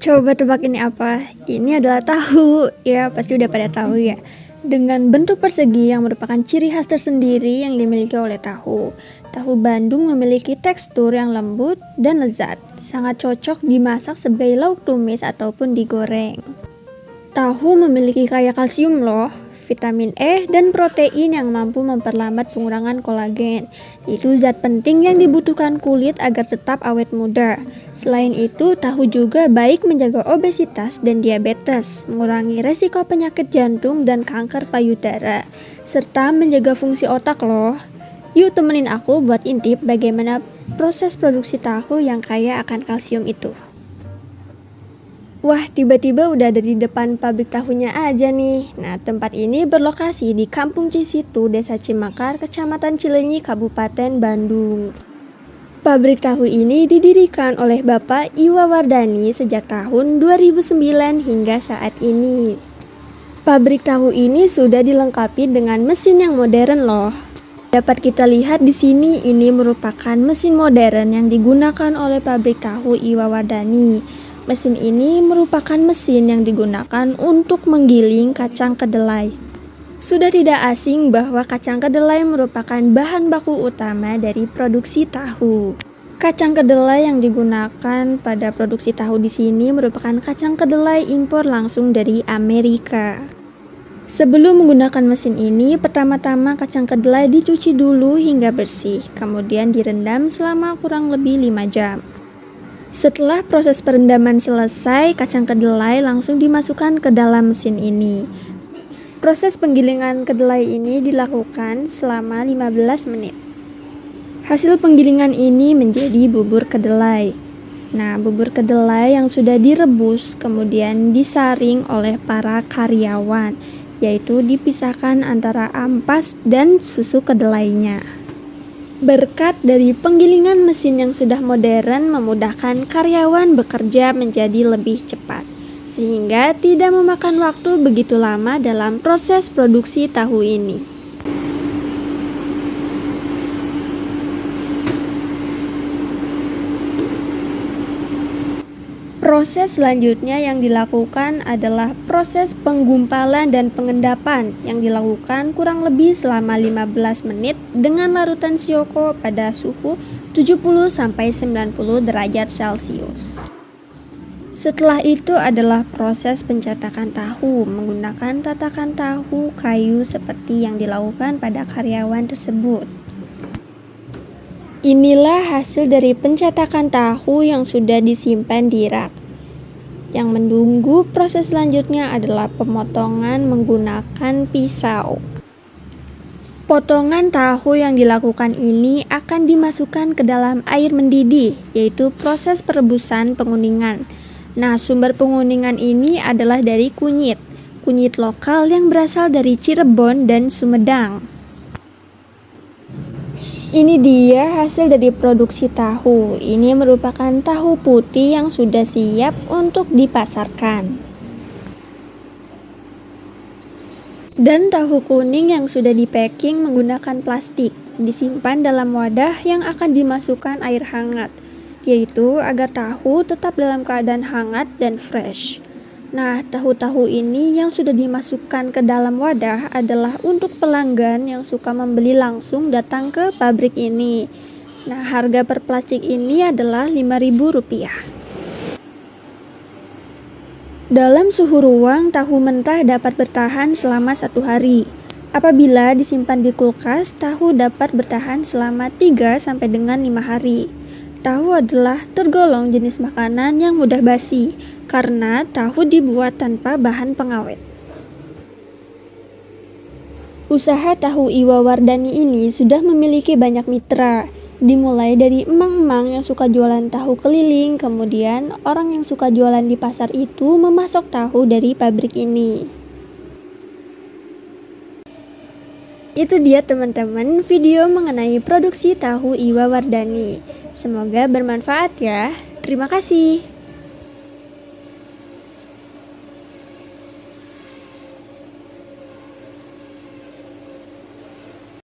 Coba tebak ini apa? Ini adalah tahu. Ya, pasti udah pada tahu ya. Dengan bentuk persegi yang merupakan ciri khas tersendiri yang dimiliki oleh tahu. Tahu Bandung memiliki tekstur yang lembut dan lezat. Sangat cocok dimasak sebagai lauk tumis ataupun digoreng. Tahu memiliki kaya kalsium loh, vitamin E, dan protein yang mampu memperlambat pengurangan kolagen. Itu zat penting yang dibutuhkan kulit agar tetap awet muda. Selain itu, tahu juga baik menjaga obesitas dan diabetes, mengurangi resiko penyakit jantung dan kanker payudara, serta menjaga fungsi otak loh. Yuk temenin aku buat intip bagaimana proses produksi tahu yang kaya akan kalsium itu. Wah, tiba-tiba udah ada di depan pabrik tahunya aja nih. Nah, tempat ini berlokasi di Kampung Cisitu, Desa Cimakar, Kecamatan Cileunyi, Kabupaten Bandung. Pabrik tahu ini didirikan oleh Bapak Iwa Wardani sejak tahun 2009 hingga saat ini. Pabrik tahu ini sudah dilengkapi dengan mesin yang modern loh. Dapat kita lihat di sini, ini merupakan mesin modern yang digunakan oleh pabrik tahu Iwa Wardani. Mesin ini merupakan mesin yang digunakan untuk menggiling kacang kedelai. Sudah tidak asing bahwa kacang kedelai merupakan bahan baku utama dari produksi tahu. Kacang kedelai yang digunakan pada produksi tahu di sini merupakan kacang kedelai impor langsung dari Amerika. Sebelum menggunakan mesin ini, pertama-tama kacang kedelai dicuci dulu hingga bersih, kemudian direndam selama kurang lebih 5 jam. Setelah proses perendaman selesai, kacang kedelai langsung dimasukkan ke dalam mesin ini. Proses penggilingan kedelai ini dilakukan selama 15 menit. Hasil penggilingan ini menjadi bubur kedelai. Nah, bubur kedelai yang sudah direbus kemudian disaring oleh para karyawan, yaitu dipisahkan antara ampas dan susu kedelainya. Berkat dari penggilingan mesin yang sudah modern memudahkan karyawan bekerja menjadi lebih cepat, sehingga tidak memakan waktu begitu lama dalam proses produksi tahu ini. Proses selanjutnya yang dilakukan adalah proses penggumpalan dan pengendapan yang dilakukan kurang lebih selama 15 menit dengan larutan sioko pada suhu 70-90 derajat Celcius. Setelah itu adalah proses pencetakan tahu menggunakan tatakan tahu kayu seperti yang dilakukan pada karyawan tersebut. Inilah hasil dari pencetakan tahu yang sudah disimpan di rak. Yang menunggu proses selanjutnya adalah pemotongan menggunakan pisau. Potongan tahu yang dilakukan ini akan dimasukkan ke dalam air mendidih, yaitu proses perebusan penguningan. Nah, sumber penguningan ini adalah dari kunyit lokal yang berasal dari Cirebon dan Sumedang. Ini dia hasil dari produksi tahu. Ini merupakan tahu putih yang sudah siap untuk dipasarkan. Dan tahu kuning yang sudah di-packing menggunakan plastik, disimpan dalam wadah yang akan dimasukkan air hangat, yaitu agar tahu tetap dalam keadaan hangat dan fresh. Nah, tahu-tahu ini yang sudah dimasukkan ke dalam wadah adalah untuk pelanggan yang suka membeli langsung datang ke pabrik ini. Nah, harga per plastik ini adalah Rp5.000. Dalam suhu ruang, tahu mentah dapat bertahan selama 1 hari. Apabila disimpan di kulkas, tahu dapat bertahan selama 3 sampai dengan 5 hari. Tahu adalah tergolong jenis makanan yang mudah basi, karena tahu dibuat tanpa bahan pengawet. Usaha tahu Iwa Wardani ini sudah memiliki banyak mitra, dimulai dari emang-emang yang suka jualan tahu keliling, kemudian orang yang suka jualan di pasar itu memasok tahu dari pabrik ini. Itu dia teman-teman video mengenai produksi tahu Iwa Wardani. Semoga bermanfaat ya. Terima kasih.